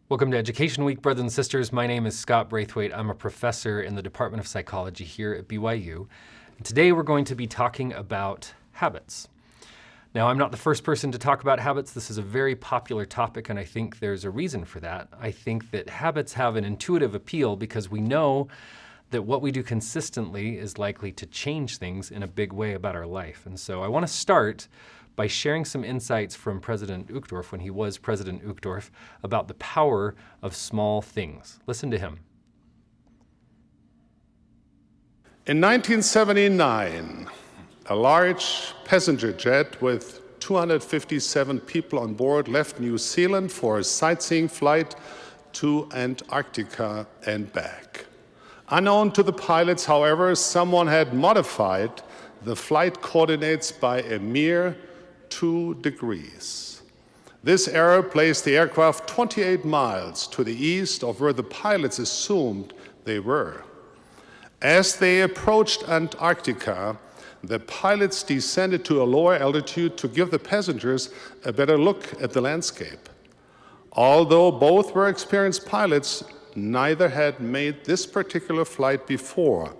Welcome to Education Week, brothers and sisters. My name is Scott Braithwaite. I'm a professor in the Department of Psychology here at BYU. And today we're going to be talking about habits. Now, I'm not the first person to talk about habits. This is a very popular topic, and I think there's a reason for that. I think that habits have an intuitive appeal because we know that what we do consistently is likely to change things in a big way about our life. And so I want to start by sharing some insights from President Uchtdorf, when he was President Uchtdorf, about the power of small things. Listen to him. In 1979, a large passenger jet with 257 people on board left New Zealand for a sightseeing flight to Antarctica and back. Unknown to the pilots, however, someone had modified the flight coordinates by a mere 2 degrees. This error placed the aircraft 28 miles to the east of where the pilots assumed they were. As they approached Antarctica, the pilots descended to a lower altitude to give the passengers a better look at the landscape. Although both were experienced pilots, neither had made this particular flight before,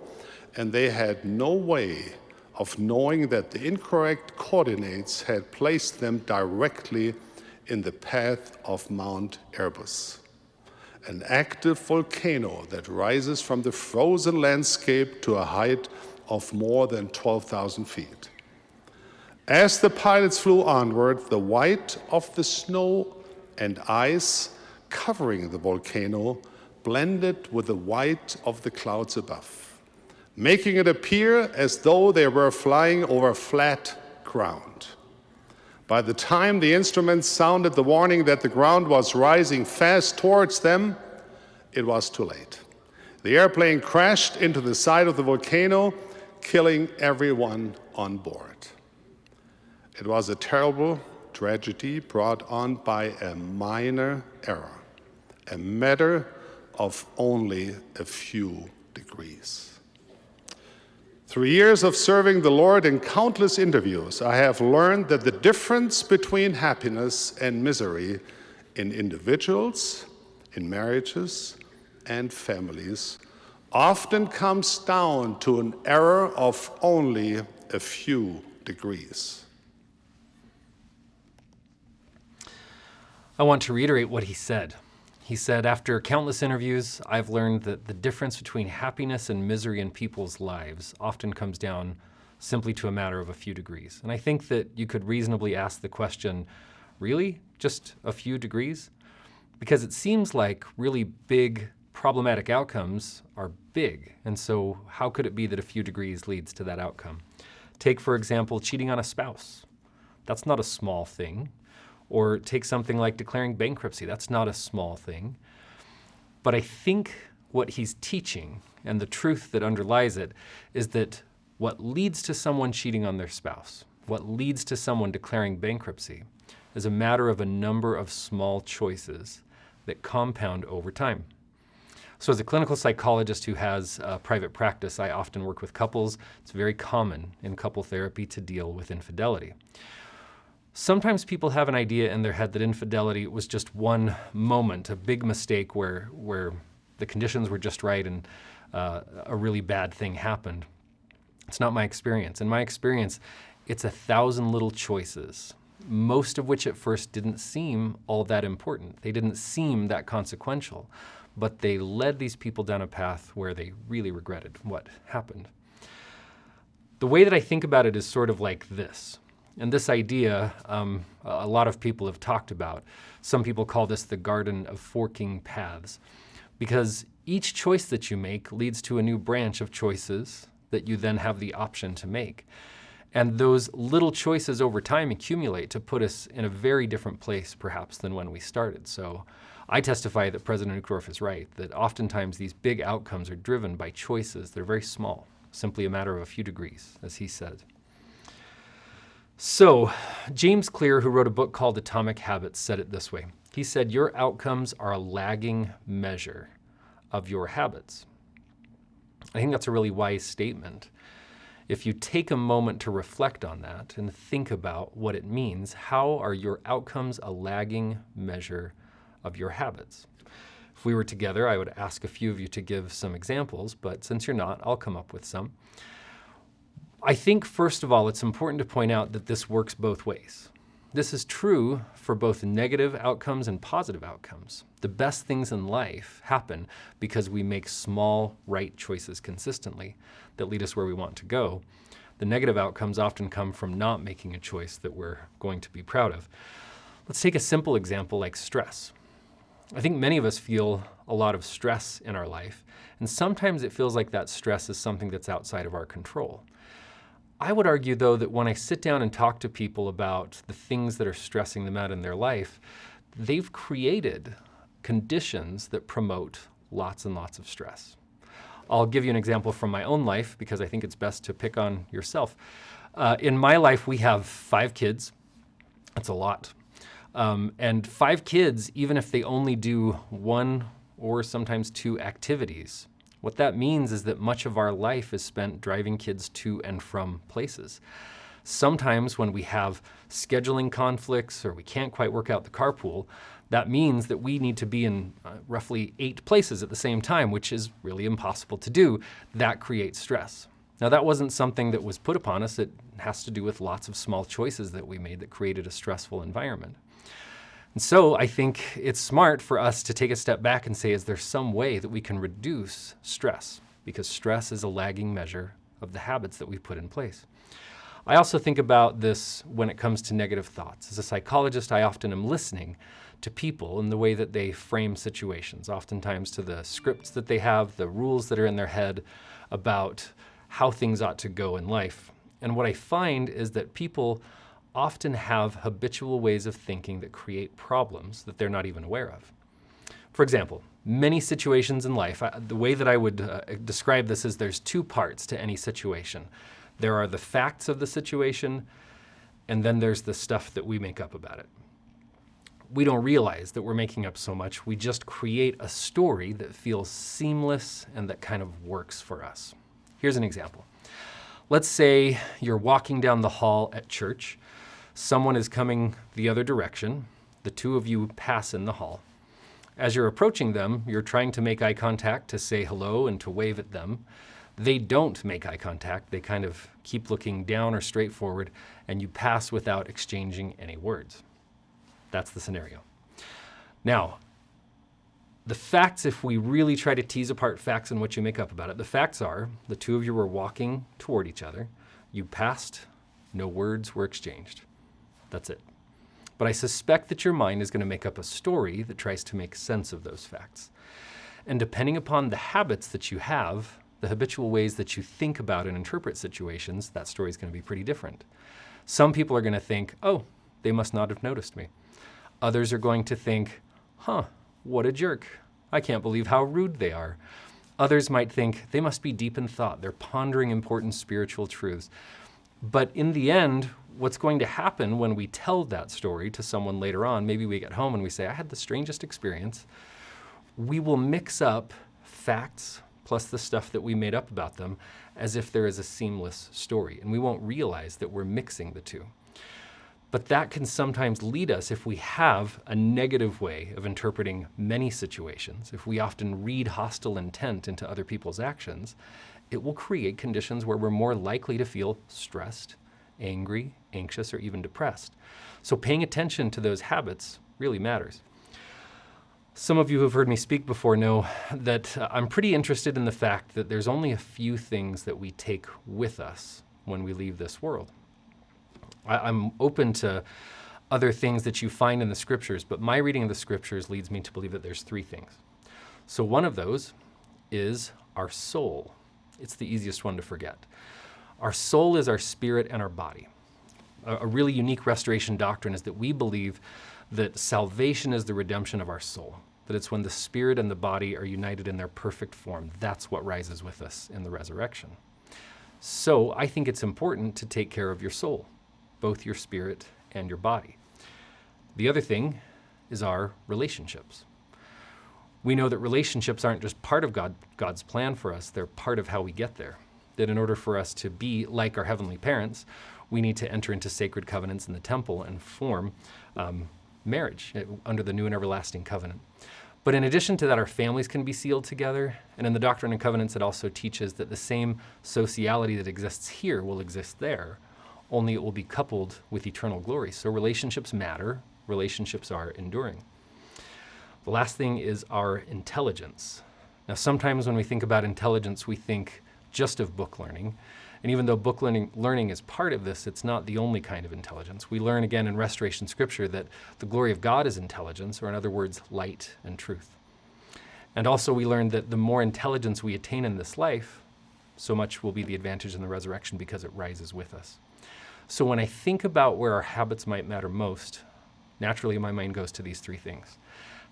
and they had no way of knowing that the incorrect coordinates had placed them directly in the path of Mount Erebus, an active volcano that rises from the frozen landscape to a height of more than 12,000 feet. As the pilots flew onward, the white of the snow and ice covering the volcano blended with the white of the clouds above, making it appear as though they were flying over flat ground. By the time the instruments sounded the warning that the ground was rising fast towards them, it was too late. The airplane crashed into the side of the volcano, killing everyone on board. It was a terrible tragedy brought on by a minor error, a matter of only a few degrees. Through years of serving the Lord in countless interviews, I have learned that the difference between happiness and misery in individuals, in marriages, and families often comes down to an error of only a few degrees. I want to reiterate what he said. He said, after countless interviews, I've learned that the difference between happiness and misery in people's lives often comes down simply to a matter of a few degrees. And I think that you could reasonably ask the question, really? Just a few degrees? Because it seems like really big problematic outcomes are big. And so how could it be that a few degrees leads to that outcome? Take, for example, cheating on a spouse. That's not a small thing. Or take something like declaring bankruptcy. That's not a small thing. But I think what he's teaching and the truth that underlies it is that what leads to someone cheating on their spouse, what leads to someone declaring bankruptcy, is a matter of a number of small choices that compound over time. So as a clinical psychologist who has a private practice, I often work with couples. It's very common in couple therapy to deal with infidelity. Sometimes people have an idea in their head that infidelity was just one moment, a big mistake where the conditions were just right and a really bad thing happened. It's not my experience. In my experience, it's 1,000 little choices, most of which at first didn't seem all that important. They didn't seem that consequential, but they led these people down a path where they really regretted what happened. The way that I think about it is sort of like this. And this idea, a lot of people have talked about. Some people call this the garden of forking paths, because each choice that you make leads to a new branch of choices that you then have the option to make. And those little choices over time accumulate to put us in a very different place, perhaps, than when we started. So I testify that President Uchtdorf is right, that oftentimes these big outcomes are driven by choices that are very small, simply a matter of a few degrees, as he said. So, James Clear, who wrote a book called Atomic Habits, said it this way. He said, your outcomes are a lagging measure of your habits. I think that's a really wise statement. If you take a moment to reflect on that and think about what it means, how are your outcomes a lagging measure of your habits. If we were together, I would ask a few of you to give some examples, but since you're not, I'll come up with some. I think, first of all, it's important to point out that this works both ways. This is true for both negative outcomes and positive outcomes. The best things in life happen because we make small, right choices consistently that lead us where we want to go. The negative outcomes often come from not making a choice that we're going to be proud of. Let's take a simple example like stress. I think many of us feel a lot of stress in our life, and sometimes it feels like that stress is something that's outside of our control. I would argue, though, that when I sit down and talk to people about the things that are stressing them out in their life, they've created conditions that promote lots and lots of stress. I'll give you an example from my own life because I think it's best to pick on yourself. In my life, we have 5 kids. That's a lot. And 5 kids, even if they only do 1 or sometimes 2 activities, what that means is that much of our life is spent driving kids to and from places. Sometimes when we have scheduling conflicts or we can't quite work out the carpool, that means that we need to be in roughly 8 places at the same time, which is really impossible to do. That creates stress. Now, that wasn't something that was put upon us. It has to do with lots of small choices that we made that created a stressful environment. And so I think it's smart for us to take a step back and say, is there some way that we can reduce stress? Because stress is a lagging measure of the habits that we put in place. I also think about this when it comes to negative thoughts. As a psychologist, I often am listening to people in the way that they frame situations, oftentimes to the scripts that they have, the rules that are in their head about how things ought to go in life. And what I find is that people often have habitual ways of thinking that create problems that they're not even aware of. For example, many situations in life, the way that I would describe this is there's 2 parts to any situation. There are the facts of the situation, and then there's the stuff that we make up about it. We don't realize that we're making up so much. We just create a story that feels seamless and that kind of works for us. Here's an example. Let's say you're walking down the hall at church. Someone is coming the other direction. The 2 of you pass in the hall. As you're approaching them, you're trying to make eye contact to say hello and to wave at them. They don't make eye contact. They kind of keep looking down or straight forward, and you pass without exchanging any words. That's the scenario. Now, the facts, if we really try to tease apart facts and what you make up about it, the facts are the 2 of you were walking toward each other. You passed, no words were exchanged. That's it. But I suspect that your mind is going to make up a story that tries to make sense of those facts. And depending upon the habits that you have, the habitual ways that you think about and interpret situations, that story is going to be pretty different. Some people are going to think, oh, they must not have noticed me. Others are going to think, what a jerk. I can't believe how rude they are. Others might think they must be deep in thought. They're pondering important spiritual truths. But in the end, what's going to happen when we tell that story to someone later on, maybe we get home and we say, I had the strangest experience. We will mix up facts plus the stuff that we made up about them as if there is a seamless story. And we won't realize that we're mixing the 2. But that can sometimes lead us, if we have a negative way of interpreting many situations, if we often read hostile intent into other people's actions, it will create conditions where we're more likely to feel stressed, angry, anxious, or even depressed. So paying attention to those habits really matters. Some of you who have heard me speak before know that I'm pretty interested in the fact that there's only a few things that we take with us when we leave this world. I'm open to other things that you find in the scriptures, but my reading of the scriptures leads me to believe that there's 3 things. So one of those is our soul. It's the easiest one to forget. Our soul is our spirit and our body. A really unique restoration doctrine is that we believe that salvation is the redemption of our soul, that it's when the spirit and the body are united in their perfect form. That's what rises with us in the resurrection. So I think it's important to take care of your soul, both your spirit and your body. The other thing is our relationships. We know that relationships aren't just part of God's plan for us, they're part of how we get there. That in order for us to be like our heavenly parents, we need to enter into sacred covenants in the temple and form marriage under the new and everlasting covenant. But in addition to that, our families can be sealed together. And in the Doctrine and Covenants, it also teaches that the same sociality that exists here will exist there, only it will be coupled with eternal glory. So relationships matter. Relationships are enduring. The last thing is our intelligence. Now, sometimes when we think about intelligence, we think just of book learning. And even though book learning is part of this, it's not the only kind of intelligence. We learn again in Restoration Scripture that the glory of God is intelligence, or in other words, light and truth. And also we learn that the more intelligence we attain in this life, so much will be the advantage in the resurrection because it rises with us. So when I think about where our habits might matter most, naturally my mind goes to these three things.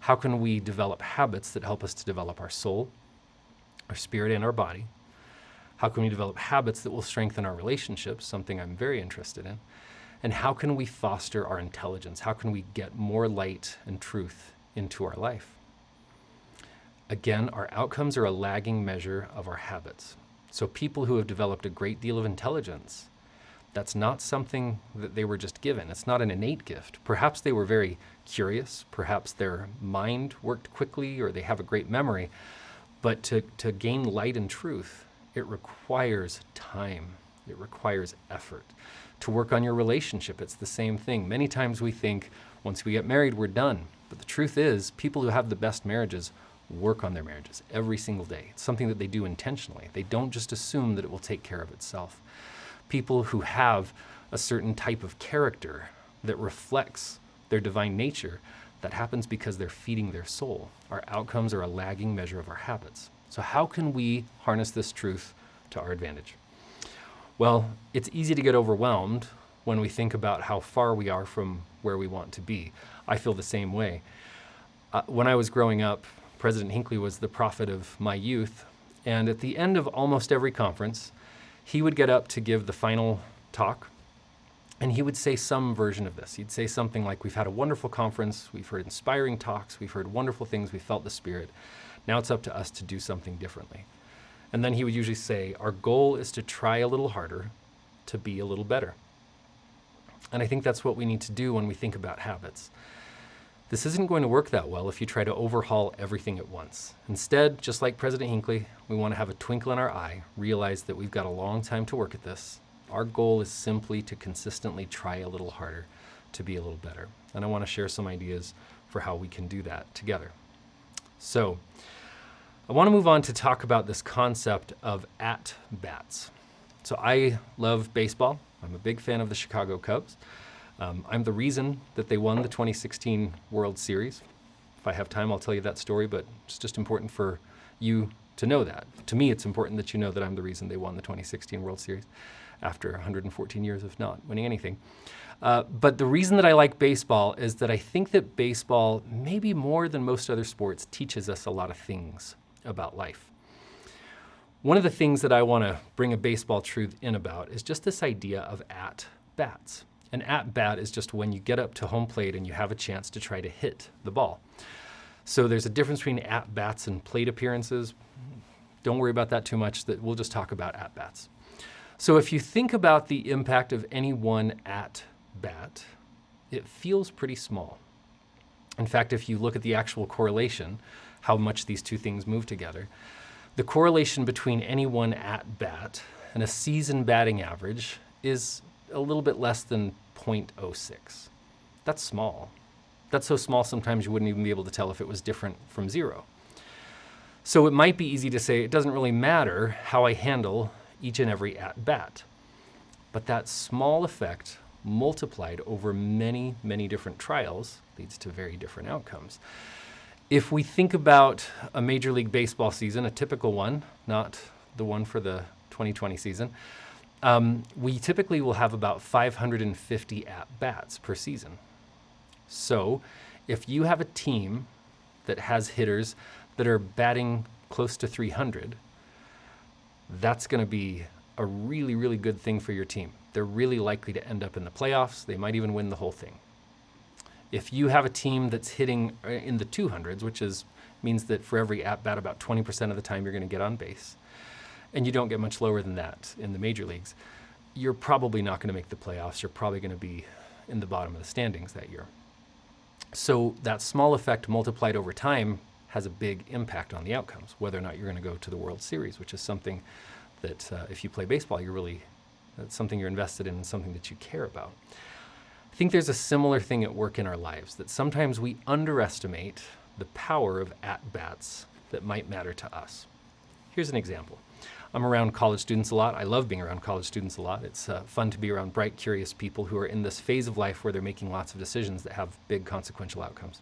How can we develop habits that help us to develop our soul, our spirit, and our body? How can we develop habits that will strengthen our relationships, something I'm very interested in? And how can we foster our intelligence? How can we get more light and truth into our life? Again, our outcomes are a lagging measure of our habits. So people who have developed a great deal of intelligence, that's not something that they were just given. It's not an innate gift. Perhaps they were very curious. Perhaps their mind worked quickly, or they have a great memory. But to gain light and truth, it requires time. It requires effort. To work on your relationship, it's the same thing. Many times we think once we get married, we're done. But the truth is, people who have the best marriages work on their marriages every single day. It's something that they do intentionally. They don't just assume that it will take care of itself. People who have a certain type of character that reflects their divine nature, that happens because they're feeding their soul. Our outcomes are a lagging measure of our habits. So how can we harness this truth to our advantage? Well, it's easy to get overwhelmed when we think about how far we are from where we want to be. I feel the same way. When I was growing up, President Hinckley was the prophet of my youth, and at the end of almost every conference, he would get up to give the final talk, and he would say some version of this. He'd say something like, we've had a wonderful conference, we've heard inspiring talks, we've heard wonderful things, we felt the Spirit. Now it's up to us to do something differently. And then he would usually say, our goal is to try a little harder to be a little better. And I think that's what we need to do when we think about habits. This isn't going to work that well if you try to overhaul everything at once. Instead, just like President Hinckley, we want to have a twinkle in our eye, realize that we've got a long time to work at this. Our goal is simply to consistently try a little harder to be a little better. And I want to share some ideas for how we can do that together. So, I want to move on to talk about this concept of at-bats. So I love baseball. I'm a big fan of the Chicago Cubs. I'm the reason that they won the 2016 World Series. If I have time, I'll tell you that story, but it's just important for you to know that. To me, it's important that you know that I'm the reason they won the 2016 World Series after 114 years of not winning anything. But the reason that I like baseball is that I think that baseball, maybe more than most other sports, teaches us a lot of things about life. One of the things that I want to bring a baseball truth in about is just this idea of at-bats. An at-bat is just when you get up to home plate and you have a chance to try to hit the ball. So there's a difference between at-bats and plate appearances. Don't worry about that too much. We'll just talk about at-bats. So if you think about the impact of any one at-bat, it feels pretty small. In fact, if you look at the actual correlation, how much these two things move together, the correlation between any one at-bat and a season batting average is a little bit less than 0.06. That's small. That's so small sometimes you wouldn't even be able to tell if it was different from zero. So it might be easy to say it doesn't really matter how I handle each and every at-bat. But that small effect multiplied over many, many different trials leads to very different outcomes. If we think about a Major League Baseball season, a typical one, not the one for the 2020 season, we typically will have about 550 at-bats per season. So if you have a team that has hitters that are batting close to 300, that's going to be a really, really good thing for your team. They're really likely to end up in the playoffs. They might even win the whole thing. If you have a team that's hitting in the 200s, which means that for every at-bat, about 20% of the time you're going to get on base, and you don't get much lower than that in the major leagues, you're probably not going to make the playoffs. You're probably going to be in the bottom of the standings that year. So that small effect multiplied over time has a big impact on the outcomes, whether or not you're going to go to the World Series, which is something that if you play baseball, that's something you're invested in and something that you care about. I think there's a similar thing at work in our lives, that sometimes we underestimate the power of at-bats that might matter to us. Here's an example. I'm around college students a lot. I love being around college students a lot. It's fun to be around bright, curious people who are in this phase of life where they're making lots of decisions that have big consequential outcomes.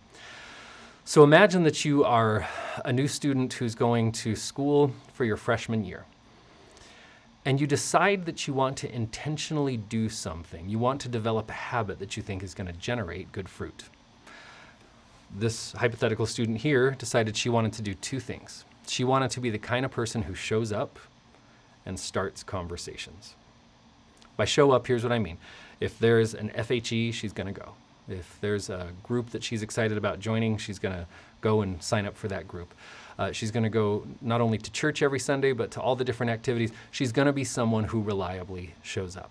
So imagine that you are a new student who's going to school for your freshman year. And you decide that you want to intentionally do something. You want to develop a habit that you think is going to generate good fruit. This hypothetical student here decided she wanted to do two things. She wanted to be the kind of person who shows up and starts conversations. By show up, here's what I mean. If there's an FHE, she's going to go. If there's a group that she's excited about joining, she's going to go and sign up for that group. She's going to go not only to church every Sunday, but to all the different activities. She's going to be someone who reliably shows up.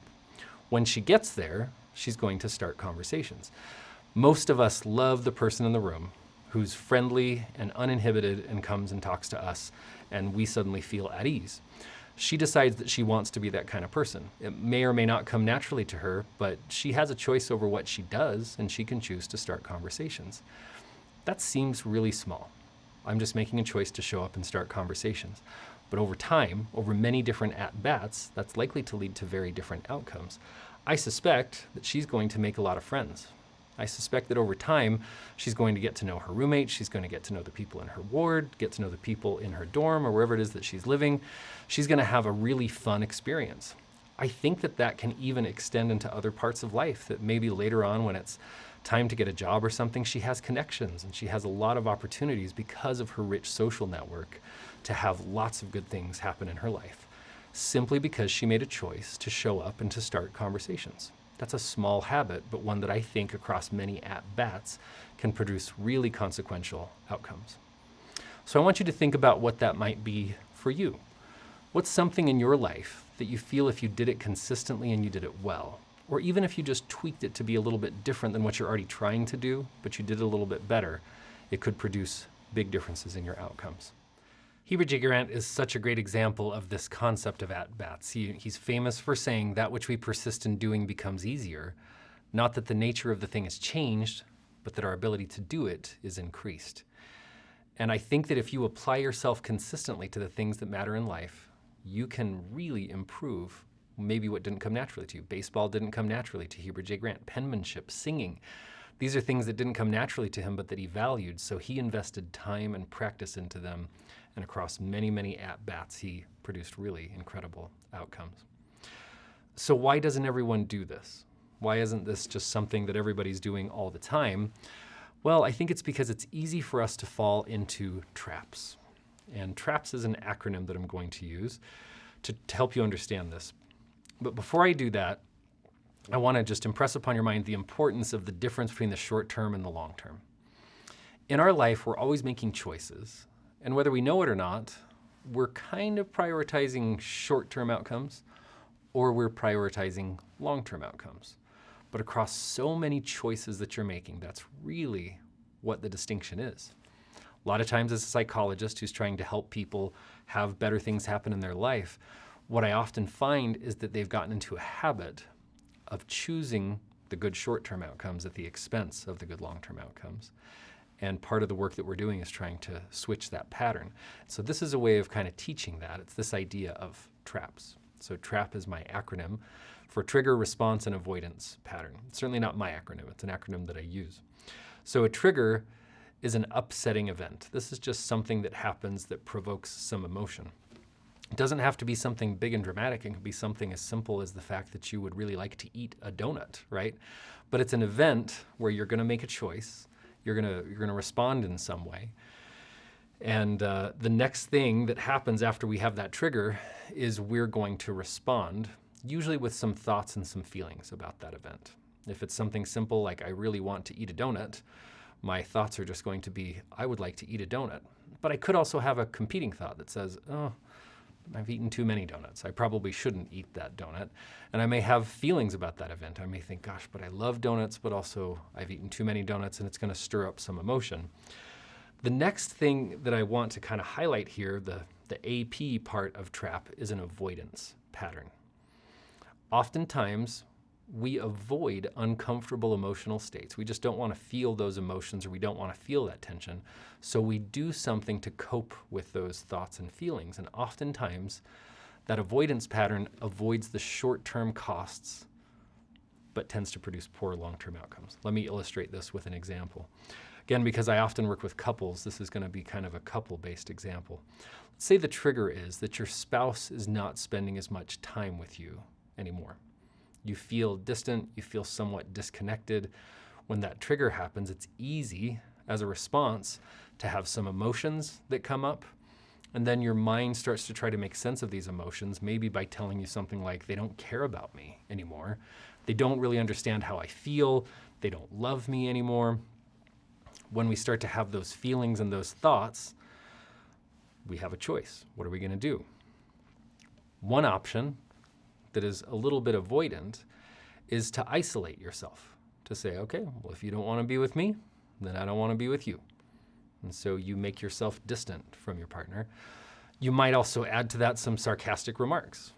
When she gets there, she's going to start conversations. Most of us love the person in the room who's friendly and uninhibited and comes and talks to us, and we suddenly feel at ease. She decides that she wants to be that kind of person. It may or may not come naturally to her, but she has a choice over what she does, and she can choose to start conversations. That seems really small. I'm just making a choice to show up and start conversations. But over time, over many different at-bats, that's likely to lead to very different outcomes. I suspect that she's going to make a lot of friends. I suspect that over time, she's going to get to know her roommate, she's going to get to know the people in her ward, get to know the people in her dorm or wherever it is that she's living. She's going to have a really fun experience. I think that that can even extend into other parts of life, that maybe later on when it's time to get a job or something, she has connections and she has a lot of opportunities because of her rich social network to have lots of good things happen in her life, simply because she made a choice to show up and to start conversations. That's a small habit, but one that I think across many at-bats can produce really consequential outcomes. So I want you to think about what that might be for you. What's something in your life that you feel if you did it consistently and you did it well, or even if you just tweaked it to be a little bit different than what you're already trying to do, but you did it a little bit better, it could produce big differences in your outcomes. Heber J. Grant is such a great example of this concept of at-bats. He's famous for saying that which we persist in doing becomes easier, not that the nature of the thing has changed, but that our ability to do it is increased. And I think that if you apply yourself consistently to the things that matter in life, you can really improve maybe what didn't come naturally to you. Baseball didn't come naturally to Heber J. Grant. Penmanship, singing. These are things that didn't come naturally to him, but that he valued, so he invested time and practice into them. And across many, many at-bats, he produced really incredible outcomes. So why doesn't everyone do this? Why isn't this just something that everybody's doing all the time? Well, I think it's because it's easy for us to fall into traps. And TRAPS is an acronym that I'm going to use to help you understand this. But before I do that, I want to just impress upon your mind the importance of the difference between the short term and the long term. In our life, we're always making choices. And whether we know it or not, we're kind of prioritizing short-term outcomes or we're prioritizing long-term outcomes. But across so many choices that you're making, that's really what the distinction is. A lot of times as a psychologist who's trying to help people have better things happen in their life, what I often find is that they've gotten into a habit of choosing the good short-term outcomes at the expense of the good long-term outcomes. And part of the work that we're doing is trying to switch that pattern. So this is a way of kind of teaching that. It's this idea of TRAPS. So TRAP is my acronym for trigger, response, and avoidance pattern. It's certainly not my acronym. It's an acronym that I use. So a trigger is an upsetting event. This is just something that happens that provokes some emotion. It doesn't have to be something big and dramatic. It can be something as simple as the fact that you would really like to eat a donut, right? But it's an event where you're going to make a choice. You're gonna respond in some way. And the next thing that happens after we have that trigger is we're going to respond, usually with some thoughts and some feelings about that event. If it's something simple like I really want to eat a donut, my thoughts are just going to be, I would like to eat a donut. But I could also have a competing thought that says, oh, I've eaten too many donuts. I probably shouldn't eat that donut. And I may have feelings about that event. I may think, gosh, but I love donuts, but also I've eaten too many donuts, and it's going to stir up some emotion. The next thing that I want to kind of highlight here, the AP part of trap, is an avoidance pattern. Oftentimes, we avoid uncomfortable emotional states. We just don't want to feel those emotions, or we don't want to feel that tension. So we do something to cope with those thoughts and feelings. And oftentimes, that avoidance pattern avoids the short-term costs, but tends to produce poor long-term outcomes. Let me illustrate this with an example. Again, because I often work with couples, this is going to be kind of a couple-based example. Let's say the trigger is that your spouse is not spending as much time with you anymore. You feel distant, you feel somewhat disconnected. When that trigger happens, it's easy as a response to have some emotions that come up, and then your mind starts to try to make sense of these emotions, maybe by telling you something like, they don't care about me anymore. They don't really understand how I feel. They don't love me anymore. When we start to have those feelings and those thoughts, we have a choice. What are we going to do? One option that is a little bit avoidant is to isolate yourself, to say, okay, well, if you don't want to be with me, then I don't want to be with you. And so you make yourself distant from your partner. You might also add to that some sarcastic remarks.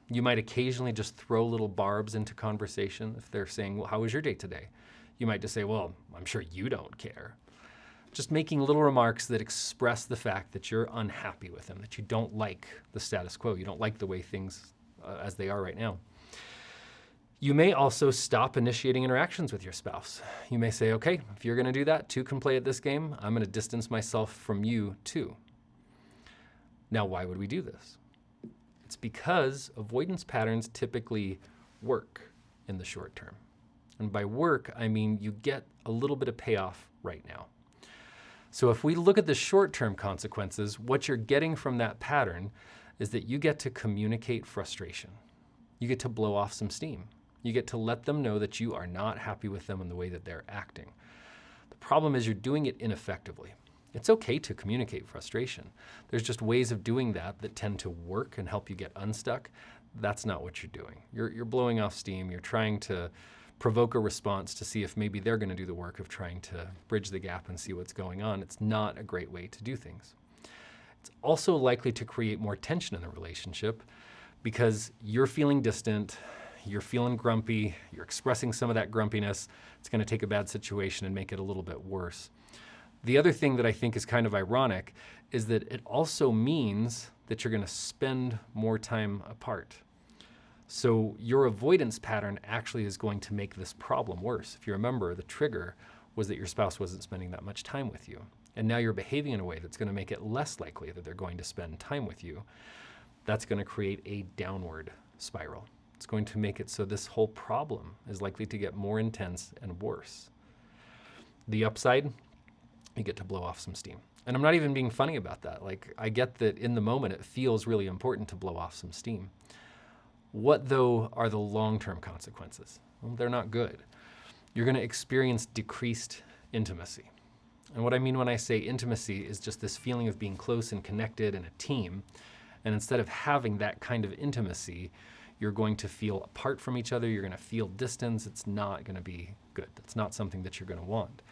You might occasionally just throw little barbs into conversation. If they're saying, well, how was your day today? You might just say, well, I'm sure you don't care. Just making little remarks that express the fact that you're unhappy with them, that you don't like the status quo. You don't like the way things as they are right now. You may also stop initiating interactions with your spouse. You may say, okay, if you're going to do that, two can play at this game. I'm going to distance myself from you too. Now, why would we do this? It's because avoidance patterns typically work in the short term. And by work, I mean you get a little bit of payoff right now. So if we look at the short-term consequences, what you're getting from that pattern is that you get to communicate frustration. You get to blow off some steam. You get to let them know that you are not happy with them in the way that they're acting. The problem is you're doing it ineffectively. It's okay to communicate frustration. There's just ways of doing that that tend to work and help you get unstuck. That's not what you're doing. You're blowing off steam. You're trying to provoke a response to see if maybe they're going to do the work of trying to bridge the gap and see what's going on. It's not a great way to do things. It's also likely to create more tension in the relationship because you're feeling distant, you're feeling grumpy, you're expressing some of that grumpiness. It's going to take a bad situation and make it a little bit worse. The other thing that I think is kind of ironic is that it also means that you're going to spend more time apart. So your avoidance pattern actually is going to make this problem worse. If you remember, the trigger was that your spouse wasn't spending that much time with you. And now you're behaving in a way that's going to make it less likely that they're going to spend time with you. That's going to create a downward spiral. It's going to make it so this whole problem is likely to get more intense and worse. The upside, you get to blow off some steam. And I'm not even being funny about that. Like, I get that in the moment it feels really important to blow off some steam. What, though, are the long-term consequences? Well, they're not good. You're going to experience decreased intimacy. And what I mean when I say intimacy is just this feeling of being close and connected in a team. And instead of having that kind of intimacy, you're going to feel apart from each other. You're going to feel distance. It's not going to be good. That's not something that you're going to want.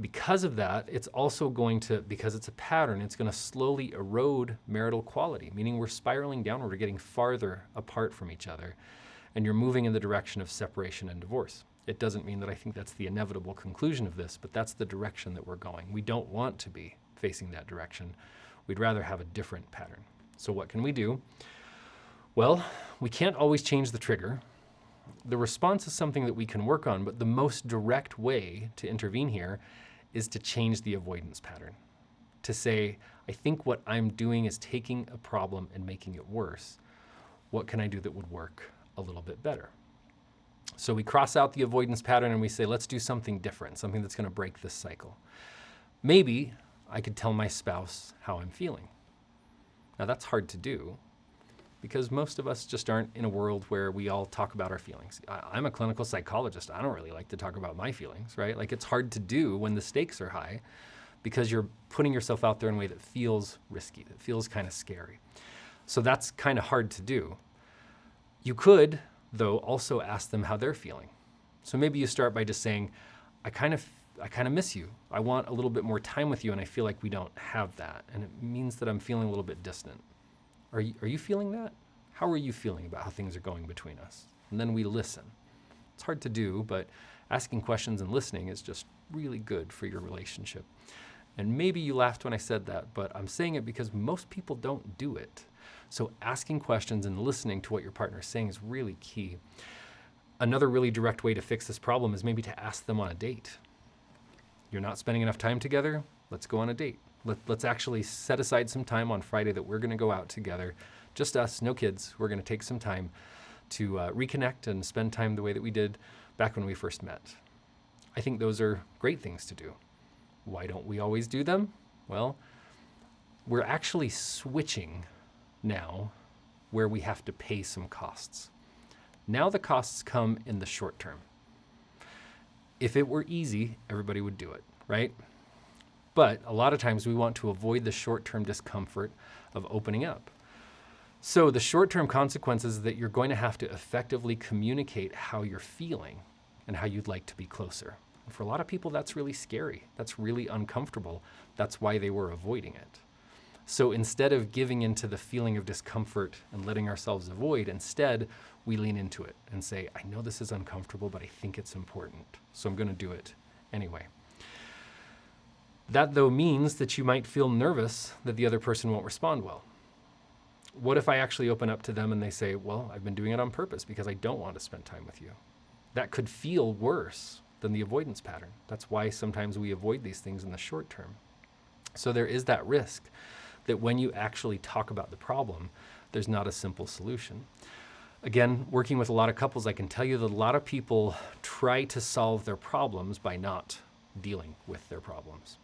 Because of that, it's also going to, because it's a pattern, it's going to slowly erode marital quality, meaning we're spiraling downward, we're getting farther apart from each other, and you're moving in the direction of separation and divorce. It doesn't mean that I think that's the inevitable conclusion of this, but that's the direction that we're going. We don't want to be facing that direction. We'd rather have a different pattern. So what can we do? Well, we can't always change the trigger. The response is something that we can work on, but the most direct way to intervene here is to change the avoidance pattern. To say, I think what I'm doing is taking a problem and making it worse. What can I do that would work a little bit better? So we cross out the avoidance pattern and we say, let's do something different, something that's going to break this cycle. Maybe I could tell my spouse how I'm feeling. Now that's hard to do because most of us just aren't in a world where we all talk about our feelings. I'm a clinical psychologist. I don't really like to talk about my feelings, right? Like, it's hard to do when the stakes are high because you're putting yourself out there in a way that feels risky, that feels kind of scary. So that's kind of hard to do. You could, though, also ask them how they're feeling. So maybe you start by just saying, I kind of miss you. I want a little bit more time with you, and I feel like we don't have that. And it means that I'm feeling a little bit distant. Are you feeling that? How are you feeling about how things are going between us? And then we listen. It's hard to do, but asking questions and listening is just really good for your relationship. And maybe you laughed when I said that, but I'm saying it because most people don't do it. So asking questions and listening to what your partner is saying is really key. Another really direct way to fix this problem is maybe to ask them on a date. You're not spending enough time together? Let's go on a date. Let's actually set aside some time on Friday that we're going to go out together. Just us, no kids. We're going to take some time to reconnect and spend time the way that we did back when we first met. I think those are great things to do. Why don't we always do them? Well, we're actually switching now where we have to pay some costs. Now the costs come in the short term. If it were easy, everybody would do it, right? But a lot of times we want to avoid the short-term discomfort of opening up. So the short-term consequences is that you're going to have to effectively communicate how you're feeling and how you'd like to be closer. And for a lot of people, that's really scary. That's really uncomfortable. That's why they were avoiding it. So instead of giving into the feeling of discomfort and letting ourselves avoid, instead we lean into it and say, I know this is uncomfortable, but I think it's important, so I'm going to do it anyway. That, though, means that you might feel nervous that the other person won't respond well. What if I actually open up to them and they say, well, I've been doing it on purpose because I don't want to spend time with you? That could feel worse than the avoidance pattern. That's why sometimes we avoid these things in the short term. So there is that risk that when you actually talk about the problem, there's not a simple solution. Again, working with a lot of couples, I can tell you that a lot of people try to solve their problems by not dealing with their problems.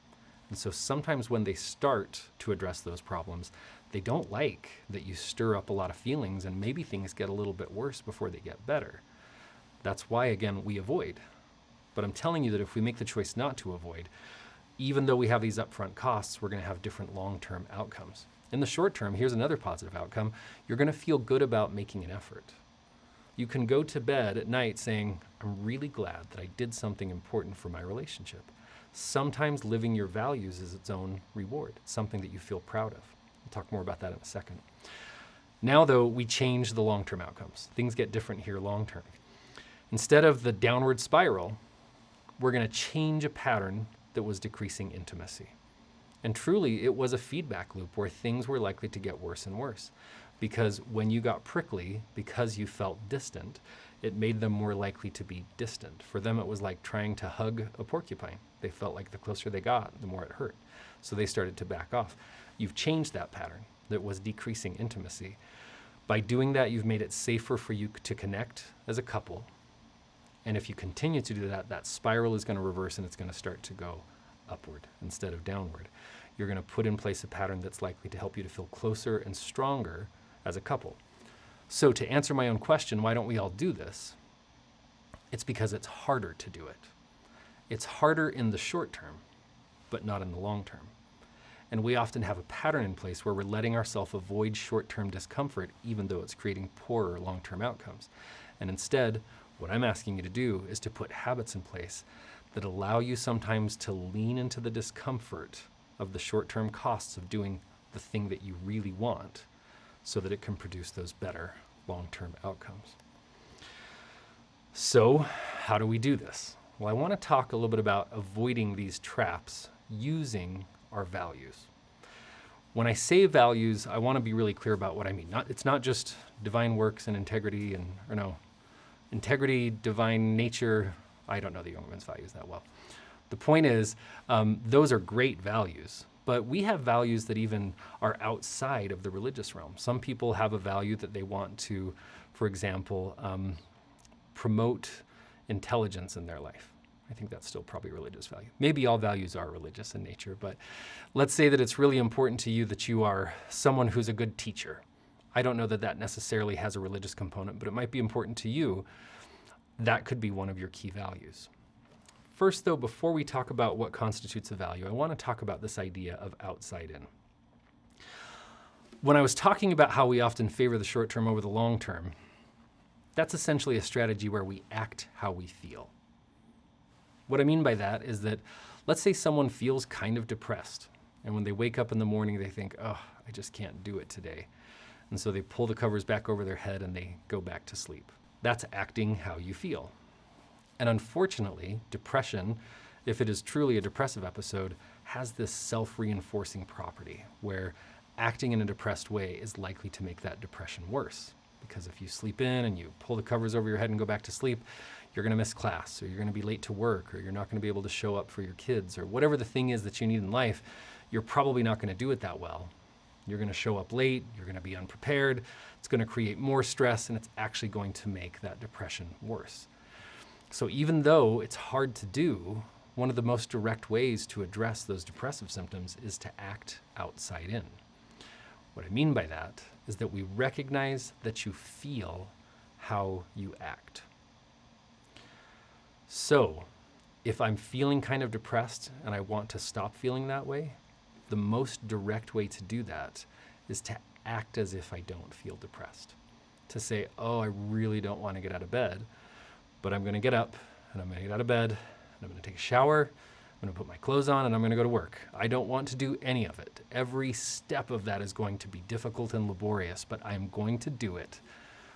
And so sometimes when they start to address those problems, they don't like that you stir up a lot of feelings, and maybe things get a little bit worse before they get better. That's why, again, we avoid. But I'm telling you that if we make the choice not to avoid, even though we have these upfront costs, we're going to have different long-term outcomes. In the short term, here's another positive outcome. You're going to feel good about making an effort. You can go to bed at night saying, I'm really glad that I did something important for my relationship. Sometimes living your values is its own reward, something that you feel proud of. We'll talk more about that in a second. Now, though, we change the long-term outcomes. Things get different here long-term. Instead of the downward spiral, we're going to change a pattern that was decreasing intimacy. And truly, it was a feedback loop where things were likely to get worse and worse. Because when you got prickly, because you felt distant, it made them more likely to be distant. For them, it was like trying to hug a porcupine. They felt like the closer they got, the more it hurt. So they started to back off. You've changed that pattern that was decreasing intimacy. By doing that, you've made it safer for you to connect as a couple. And if you continue to do that, that spiral is going to reverse and it's going to start to go upward instead of downward. You're going to put in place a pattern that's likely to help you to feel closer and stronger as a couple. So to answer my own question, why don't we all do this? It's because it's harder to do it. It's harder in the short term, but not in the long term. And we often have a pattern in place where we're letting ourselves avoid short-term discomfort, even though it's creating poorer long-term outcomes. And instead, what I'm asking you to do is to put habits in place that allow you sometimes to lean into the discomfort of the short-term costs of doing the thing that you really want so that it can produce those better long-term outcomes. So how do we do this? Well, I want to talk a little bit about avoiding these traps using our values. When I say values, I want to be really clear about what I mean. It's not just divine works and integrity integrity, divine nature. I don't know the Young Women's values that well. The point is, those are great values, but we have values that even are outside of the religious realm. Some people have a value that they want to, for example, promote intelligence in their life. I think that's still probably a religious value. Maybe all values are religious in nature, but let's say that it's really important to you that you are someone who's a good teacher. I don't know that that necessarily has a religious component, but it might be important to you. That could be one of your key values. First, though, before we talk about what constitutes a value, I want to talk about this idea of outside in. When I was talking about how we often favor the short term over the long term, that's essentially a strategy where we act how we feel. What I mean by that is that, let's say someone feels kind of depressed, and when they wake up in the morning, they think, oh, I just can't do it today. And so they pull the covers back over their head and they go back to sleep. That's acting how you feel. And unfortunately, depression, if it is truly a depressive episode, has this self-reinforcing property where acting in a depressed way is likely to make that depression worse. Because if you sleep in and you pull the covers over your head and go back to sleep, you're going to miss class, or you're going to be late to work, or you're not going to be able to show up for your kids, or whatever the thing is that you need in life, you're probably not going to do it that well. You're going to show up late, you're going to be unprepared, it's going to create more stress, and it's actually going to make that depression worse. So even though it's hard to do, one of the most direct ways to address those depressive symptoms is to act outside in. What I mean by that is that we recognize that you feel how you act. So, if I'm feeling kind of depressed and I want to stop feeling that way, the most direct way to do that is to act as if I don't feel depressed. To say, oh, I really don't want to get out of bed, but I'm going to get up and I'm going to get out of bed and I'm going to take a shower, I'm going to put my clothes on and I'm going to go to work. I don't want to do any of it. Every step of that is going to be difficult and laborious, but I'm going to do it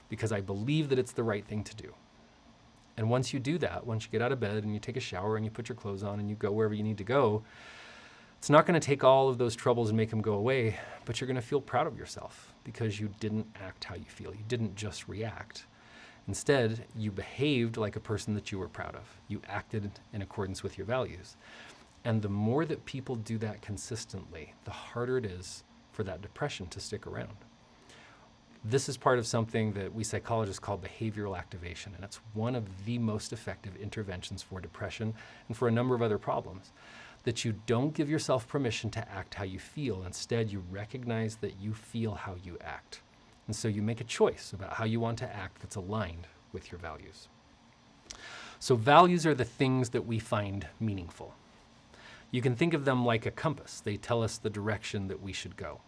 because I believe that it's the right thing to do. And once you do that, once you get out of bed and you take a shower and you put your clothes on and you go wherever you need to go, it's not going to take all of those troubles and make them go away, but you're going to feel proud of yourself because you didn't act how you feel. You didn't just react. Instead, you behaved like a person that you were proud of. You acted in accordance with your values. And the more that people do that consistently, the harder it is for that depression to stick around. This is part of something that we psychologists call behavioral activation, and it's one of the most effective interventions for depression and for a number of other problems. That you don't give yourself permission to act how you feel. Instead, you recognize that you feel how you act. And so you make a choice about how you want to act that's aligned with your values. So values are the things that we find meaningful. You can think of them like a compass. They tell us the direction that we should go.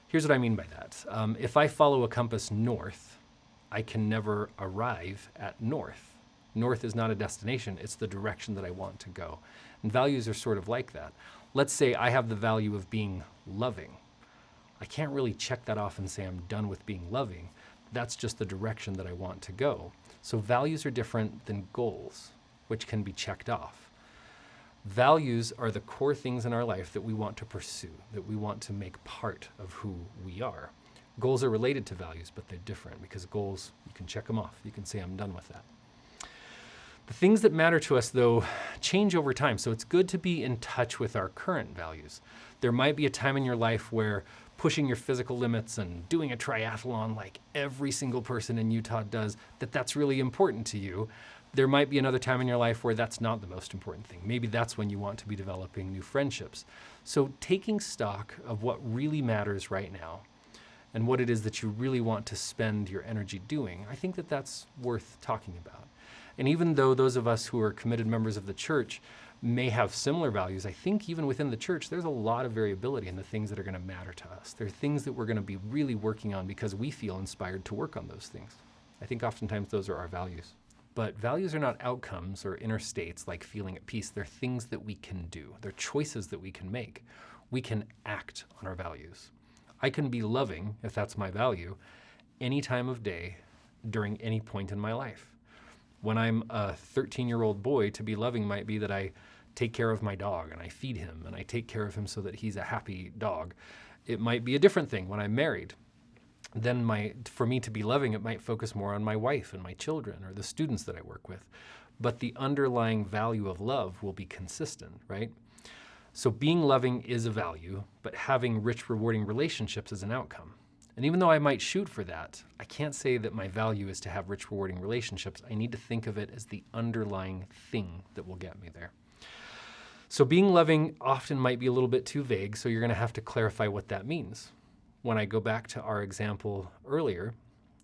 Here's what I mean by that. If I follow a compass north, I can never arrive at north. North is not a destination, it's the direction that I want to go. And values are sort of like that. Let's say I have the value of being loving. I can't really check that off and say I'm done with being loving. That's just the direction that I want to go. So values are different than goals, which can be checked off. Values are the core things in our life that we want to pursue, that we want to make part of who we are. Goals are related to values, but they're different because goals, you can check them off. You can say, I'm done with that. The things that matter to us, though, change over time. So it's good to be in touch with our current values. There might be a time in your life where pushing your physical limits and doing a triathlon like every single person in Utah does, that's really important to you. There might be another time in your life where that's not the most important thing. Maybe that's when you want to be developing new friendships. So taking stock of what really matters right now and what it is that you really want to spend your energy doing, I think that's worth talking about. And even though those of us who are committed members of the church may have similar values, I think even within the church, there's a lot of variability in the things that are going to matter to us. There are things that we're going to be really working on because we feel inspired to work on those things. I think oftentimes those are our values. But values are not outcomes or inner states like feeling at peace. They're things that we can do. They're choices that we can make. We can act on our values. I can be loving, if that's my value, any time of day during any point in my life. When I'm a 13-year-old boy, to be loving might be that I take care of my dog and I feed him and I take care of him so that he's a happy dog. It might be a different thing when I'm married. Then for me to be loving, it might focus more on my wife and my children or the students that I work with. But the underlying value of love will be consistent, right? So being loving is a value, but having rich, rewarding relationships is an outcome. And even though I might shoot for that, I can't say that my value is to have rich, rewarding relationships. I need to think of it as the underlying thing that will get me there. So being loving often might be a little bit too vague, so you're going to have to clarify what that means. When I go back to our example earlier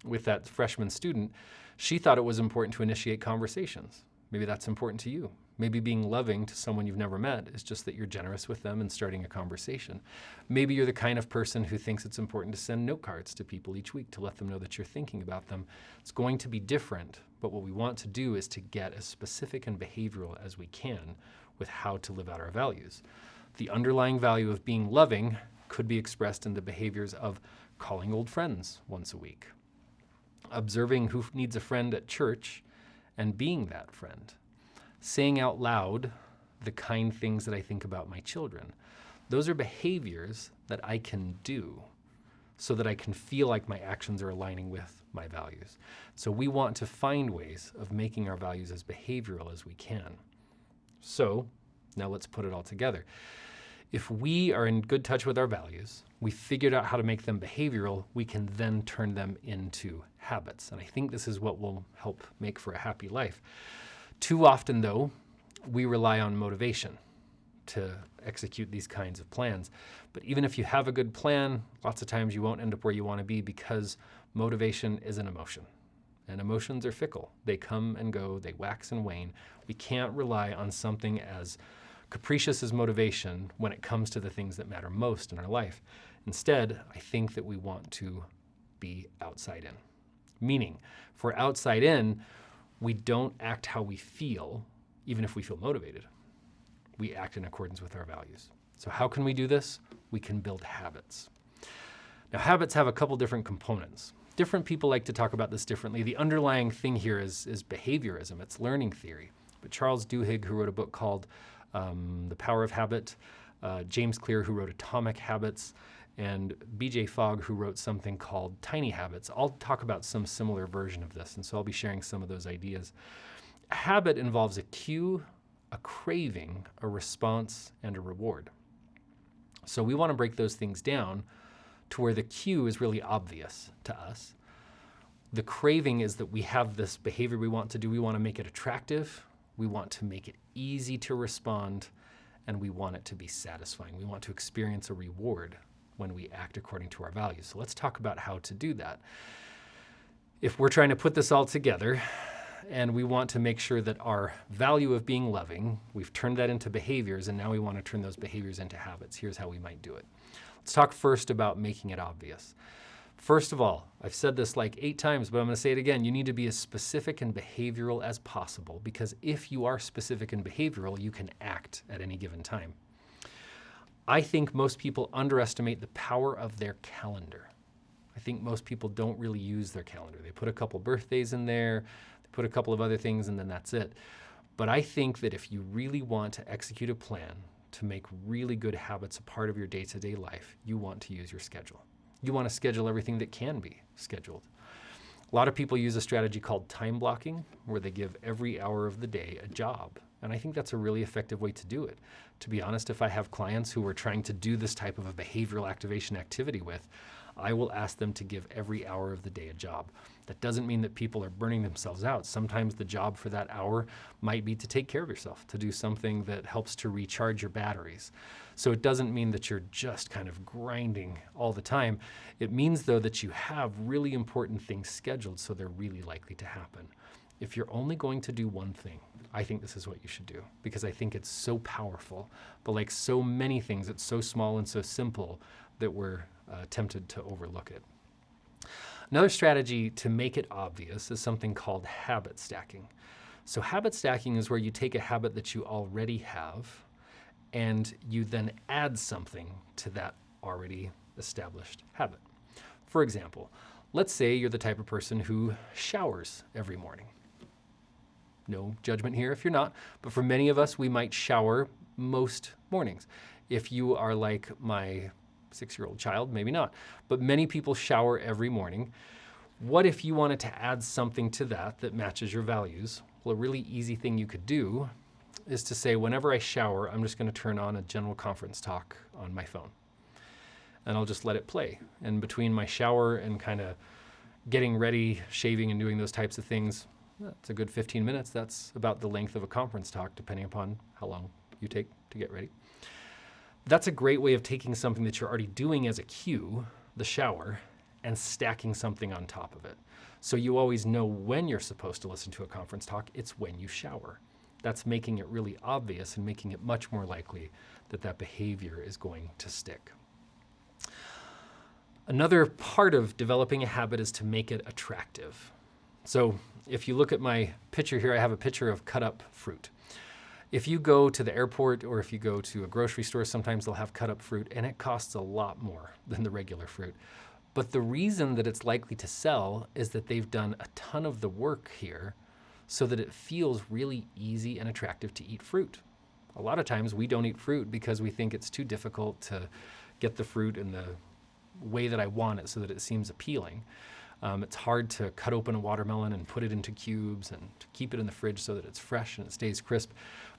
with that freshman student, she thought it was important to initiate conversations. Maybe that's important to you. Maybe being loving to someone you've never met is just that you're generous with them and starting a conversation. Maybe you're the kind of person who thinks it's important to send note cards to people each week to let them know that you're thinking about them. It's going to be different, but what we want to do is to get as specific and behavioral as we can with how to live out our values. The underlying value of being loving could be expressed in the behaviors of calling old friends once a week, observing who needs a friend at church and being that friend, saying out loud the kind things that I think about my children. Those are behaviors that I can do so that I can feel like my actions are aligning with my values. So we want to find ways of making our values as behavioral as we can. So now let's put it all together. If we are in good touch with our values, we figured out how to make them behavioral, we can then turn them into habits. And I think this is what will help make for a happy life. Too often, though, we rely on motivation to execute these kinds of plans. But even if you have a good plan, lots of times you won't end up where you want to be because motivation is an emotion. And emotions are fickle. They come and go, they wax and wane. We can't rely on something as capricious as motivation when it comes to the things that matter most in our life. Instead, I think that we want to be outside in. Meaning, if we're outside in, we don't act how we feel, even if we feel motivated. We act in accordance with our values. So how can we do this? We can build habits. Now, habits have a couple different components. Different people like to talk about this differently. The underlying thing here is behaviorism. It's learning theory. But Charles Duhigg, who wrote a book called The Power of Habit, James Clear, who wrote Atomic Habits, and B.J. Fogg, who wrote something called Tiny Habits. I'll talk about some similar version of this, and so I'll be sharing some of those ideas. A habit involves a cue, a craving, a response, and a reward. So we want to break those things down to where the cue is really obvious to us. The craving is that we have this behavior we want to do. We want to make it attractive. We want to make it easy to respond, and we want it to be satisfying. We want to experience a reward when we act according to our values. So let's talk about how to do that. If we're trying to put this all together and we want to make sure that our value of being loving, we've turned that into behaviors, and now we want to turn those behaviors into habits. Here's how we might do it. Let's talk first about making it obvious. First of all, I've said this like 8 times, but I'm going to say it again. You need to be as specific and behavioral as possible, because if you are specific and behavioral, you can act at any given time. I think most people underestimate the power of their calendar. I think most people don't really use their calendar. They put a couple birthdays in there, they put a couple of other things, and then that's it. But I think that if you really want to execute a plan to make really good habits a part of your day-to-day life, you want to use your schedule. You want to schedule everything that can be scheduled. A lot of people use a strategy called time blocking, where they give every hour of the day a job. And I think that's a really effective way to do it. To be honest, if I have clients who are trying to do this type of a behavioral activation activity with, I will ask them to give every hour of the day a job. That doesn't mean that people are burning themselves out. Sometimes the job for that hour might be to take care of yourself, to do something that helps to recharge your batteries. So it doesn't mean that you're just kind of grinding all the time. It means, though, that you have really important things scheduled so they're really likely to happen. If you're only going to do one thing, I think this is what you should do, because I think it's so powerful. But like so many things, it's so small and so simple that we're tempted to overlook it. Another strategy to make it obvious is something called habit stacking. So habit stacking is where you take a habit that you already have and you then add something to that already established habit. For example, let's say you're the type of person who showers every morning. No judgment here if you're not, but for many of us, we might shower most mornings. If you are like my 6-year-old child, maybe not, but many people shower every morning. What if you wanted to add something to that matches your values? Well, a really easy thing you could do is to say, whenever I shower, I'm just going to turn on a general conference talk on my phone. And I'll just let it play. And between my shower and kind of getting ready, shaving and doing those types of things, it's a good 15 minutes. That's about the length of a conference talk, depending upon how long you take to get ready. That's a great way of taking something that you're already doing as a cue, the shower, and stacking something on top of it. So you always know when you're supposed to listen to a conference talk. It's when you shower. That's making it really obvious and making it much more likely that that behavior is going to stick. Another part of developing a habit is to make it attractive. So if you look at my picture here, I have a picture of cut up fruit. If you go to the airport or if you go to a grocery store, sometimes they'll have cut up fruit and it costs a lot more than the regular fruit. But the reason that it's likely to sell is that they've done a ton of the work here so that it feels really easy and attractive to eat fruit. A lot of times we don't eat fruit because we think it's too difficult to get the fruit in the way that I want it so that it seems appealing. It's hard to cut open a watermelon and put it into cubes and to keep it in the fridge so that it's fresh and it stays crisp.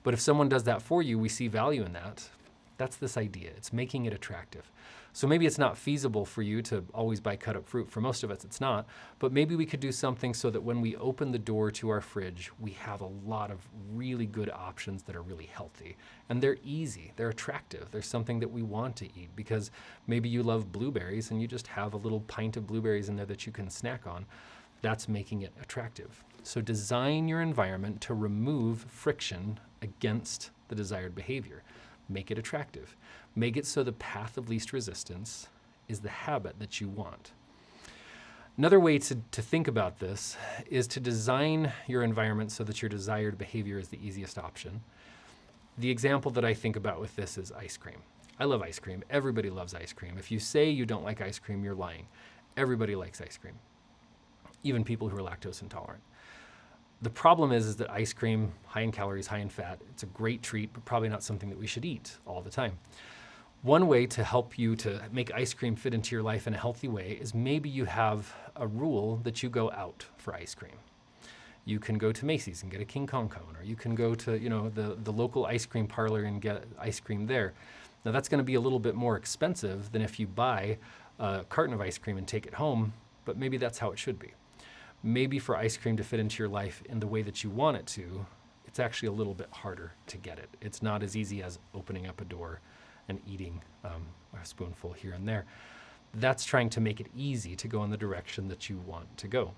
But if someone does that for you, we see value in that. That's this idea. It's making it attractive. So maybe it's not feasible for you to always buy cut up fruit. For most of us, it's not. But maybe we could do something so that when we open the door to our fridge, we have a lot of really good options that are really healthy. And they're easy. They're attractive. They're something that we want to eat because maybe you love blueberries and you just have a little pint of blueberries in there that you can snack on. That's making it attractive. So design your environment to remove friction against the desired behavior. Make it attractive. Make it so the path of least resistance is the habit that you want. Another way to think about this is to design your environment so that your desired behavior is the easiest option. The example that I think about with this is ice cream. I love ice cream. Everybody loves ice cream. If you say you don't like ice cream, you're lying. Everybody likes ice cream, even people who are lactose intolerant. The problem is that ice cream, high in calories, high in fat, it's a great treat, but probably not something that we should eat all the time. One way to help you to make ice cream fit into your life in a healthy way is maybe you have a rule that you go out for ice cream. You can go to Macy's and get a King Kong cone, or you can go to the local ice cream parlor and get ice cream there. Now that's going to be a little bit more expensive than if you buy a carton of ice cream and take it home, but maybe that's how it should be. Maybe for ice cream to fit into your life in the way that you want it to, it's actually a little bit harder to get it. It's not as easy as opening up a door and eating a spoonful here and there. That's trying to make it easy to go in the direction that you want to go.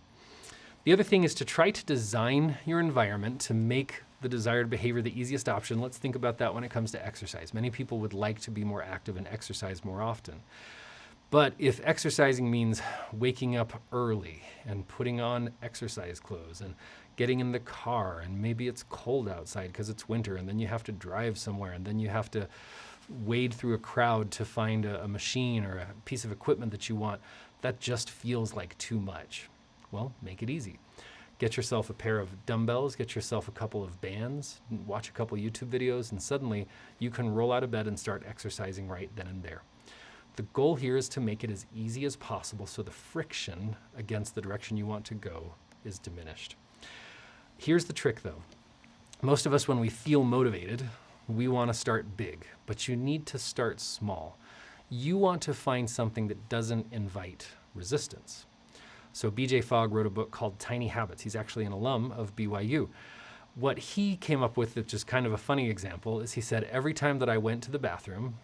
The other thing is to try to design your environment to make the desired behavior the easiest option. Let's think about that when it comes to exercise. Many people would like to be more active and exercise more often. But if exercising means waking up early and putting on exercise clothes and getting in the car, and maybe it's cold outside because it's winter, and then you have to drive somewhere, and then you have to wade through a crowd to find a machine or a piece of equipment that you want, that just feels like too much. Well, make it easy. Get yourself a pair of dumbbells, get yourself a couple of bands, watch a couple YouTube videos, and suddenly you can roll out of bed and start exercising right then and there. The goal here is to make it as easy as possible so the friction against the direction you want to go is diminished. Here's the trick though. Most of us, when we feel motivated, we want to start big, but you need to start small. You want to find something that doesn't invite resistance. So BJ Fogg wrote a book called Tiny Habits. He's actually an alum of BYU. What he came up with, which is kind of a funny example, is he said, every time that I went to the bathroom,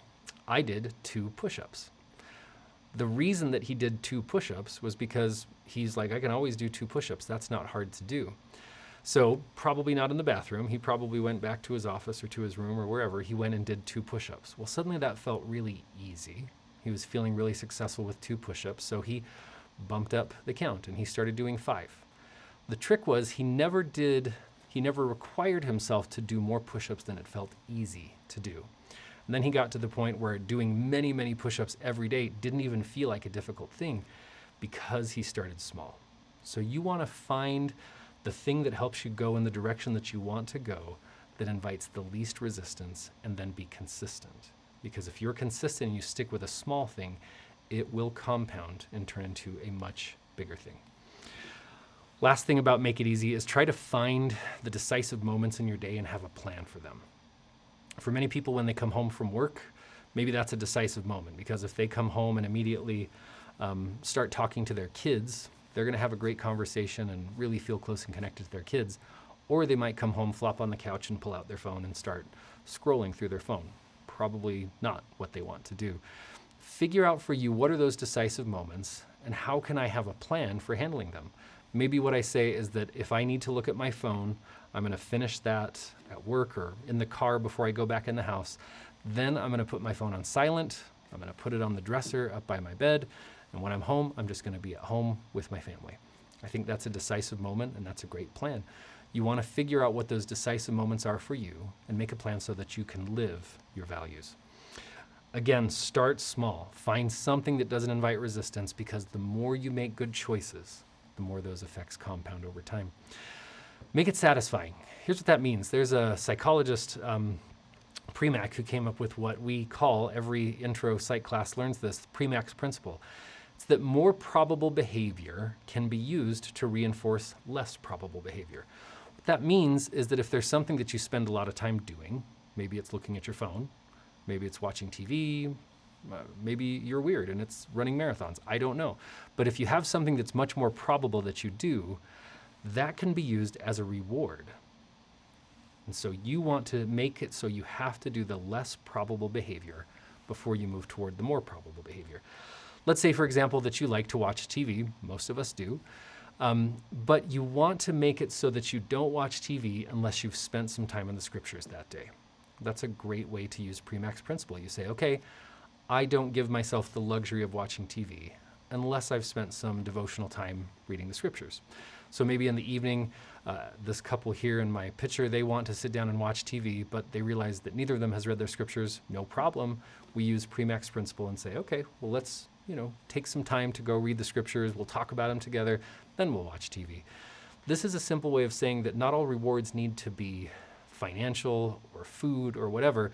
I did 2 push-ups. The reason that he did 2 push-ups was because he's like, I can always do 2 push-ups. That's not hard to do. So probably not in the bathroom. He probably went back to his office or to his room or wherever. He went and did 2 push-ups. Well, suddenly that felt really easy. He was feeling really successful with 2 push-ups. So he bumped up the count and he started doing 5. The trick was he never required himself to do more push-ups than it felt easy to do. And then he got to the point where doing many, many push-ups every day didn't even feel like a difficult thing because he started small. So you want to find the thing that helps you go in the direction that you want to go, that invites the least resistance, and then be consistent. Because if you're consistent and you stick with a small thing, it will compound and turn into a much bigger thing. Last thing about make it easy is try to find the decisive moments in your day and have a plan for them. For many people, when they come home from work, maybe that's a decisive moment, because if they come home and immediately start talking to their kids, they're going to have a great conversation and really feel close and connected to their kids. Or they might come home, flop on the couch, and pull out their phone and start scrolling through their phone. Probably not what they want to do. Figure out for you what are those decisive moments And how can I have a plan for handling them? Maybe what I say is that if I need to look at my phone, I'm going to finish that at work or in the car before I go back in the house. Then I'm going to put my phone on silent. I'm going to put it on the dresser up by my bed. And when I'm home, I'm just going to be at home with my family. I think that's a decisive moment, and that's a great plan. You want to figure out what those decisive moments are for you and make a plan so that you can live your values. Again, start small. Find something that doesn't invite resistance, because the more you make good choices, the more those effects compound over time. Make it satisfying. Here's what that means. There's a psychologist, Premack, who came up with what we call, every intro psych class learns this, Premack's principle. It's that more probable behavior can be used to reinforce less probable behavior. What that means is that if there's something that you spend a lot of time doing, maybe it's looking at your phone, maybe it's watching TV, maybe you're weird and it's running marathons, I don't know. But if you have something that's much more probable that you do, that can be used as a reward. And so you want to make it so you have to do the less probable behavior before you move toward the more probable behavior. Let's say, for example, that you like to watch TV. Most of us do. But you want to make it so that you don't watch TV unless you've spent some time in the scriptures that day. That's a great way to use Premack's principle. You say, okay, I don't give myself the luxury of watching TV unless I've spent some devotional time reading the scriptures. So maybe in the evening, this couple here in my picture, they want to sit down and watch TV, but they realize that neither of them has read their scriptures. No problem. We use Premack's principle and say, okay, well, let's take some time to go read the scriptures. We'll talk about them together, then we'll watch TV. This is a simple way of saying that not all rewards need to be financial or food or whatever.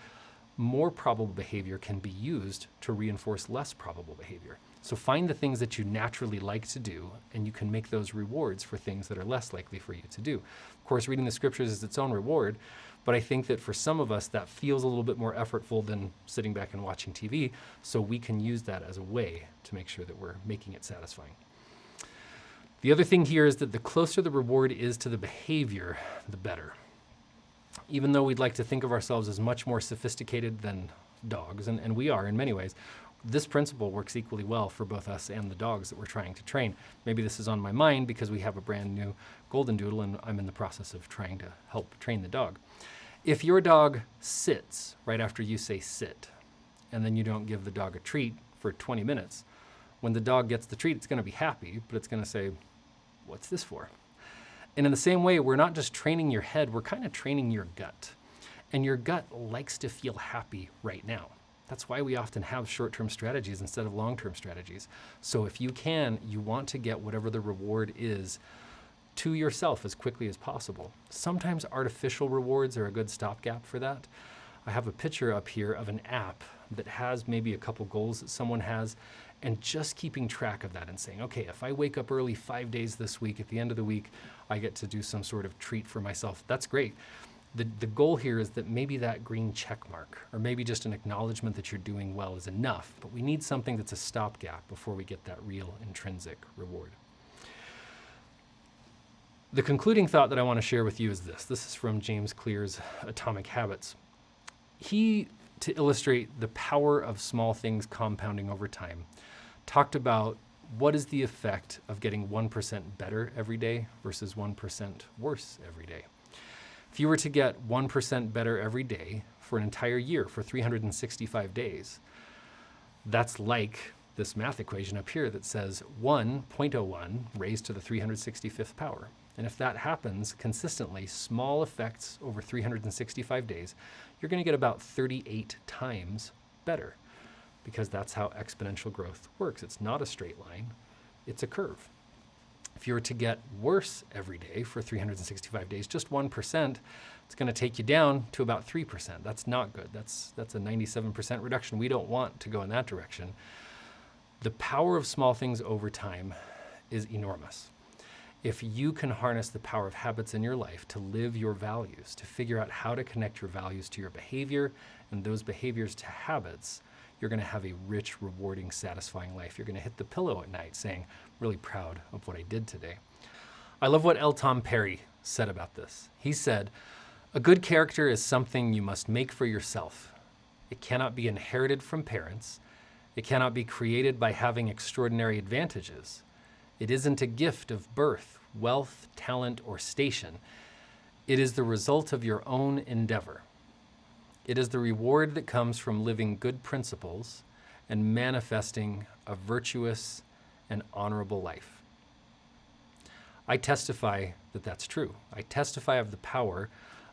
More probable behavior can be used to reinforce less probable behavior. So find the things that you naturally like to do, and you can make those rewards for things that are less likely for you to do. Of course, reading the scriptures is its own reward, but I think that for some of us that feels a little bit more effortful than sitting back and watching TV, so we can use that as a way to make sure that we're making it satisfying. The other thing here is that the closer the reward is to the behavior, the better. Even though we'd like to think of ourselves as much more sophisticated than dogs, and we are in many ways, this principle works equally well for both us and the dogs that we're trying to train. Maybe this is on my mind because we have a brand new golden doodle and I'm in the process of trying to help train the dog. If your dog sits right after you say sit, and then you don't give the dog a treat for 20 minutes, when the dog gets the treat, it's going to be happy, but it's going to say, what's this for? And in the same way, we're not just training your head, we're kind of training your gut. And your gut likes to feel happy right now. That's why we often have short-term strategies instead of long-term strategies. So if you can, you want to get whatever the reward is to yourself as quickly as possible. Sometimes artificial rewards are a good stopgap for that. I have a picture up here of an app that has maybe a couple goals that someone has, and just keeping track of that and saying, okay, if I wake up early 5 days this week, at the end of the week, I get to do some sort of treat for myself. That's great. The goal here is that maybe that green check mark, or maybe just an acknowledgement that you're doing well, is enough, but we need something that's a stopgap before we get that real intrinsic reward. The concluding thought that I want to share with you is this. This is from James Clear's Atomic Habits. He, to illustrate the power of small things compounding over time, talked about what is the effect of getting 1% better every day versus 1% worse every day. If you were to get 1% better every day for an entire year, for 365 days, that's like this math equation up here that says 1.01 raised to the 365th power. And if that happens consistently, small effects over 365 days, you're going to get about 38 times better, because that's how exponential growth works. It's not a straight line, it's a curve. If you were to get worse every day for 365 days, just 1%, it's going to take you down to about 3%. That's not good. That's a 97% reduction. We don't want to go in that direction. The power of small things over time is enormous. If you can harness the power of habits in your life to live your values, to figure out how to connect your values to your behavior and those behaviors to habits, you're going to have a rich, rewarding, satisfying life. You're going to hit the pillow at night saying, really proud of what I did today. I love what L. Tom Perry said about this. He said, a good character is something you must make for yourself. It cannot be inherited from parents. It cannot be created by having extraordinary advantages. It isn't a gift of birth, wealth, talent, or station. It is the result of your own endeavor. It is the reward that comes from living good principles and manifesting a virtuous and honorable life. I testify that that's true. I testify of the power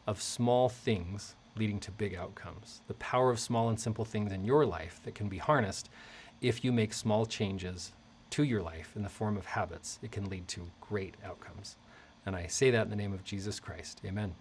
of small things leading to big outcomes, the power of small and simple things in your life that can be harnessed if you make small changes to your life in the form of habits. It can lead to great outcomes. And I say that in the name of Jesus Christ. Amen.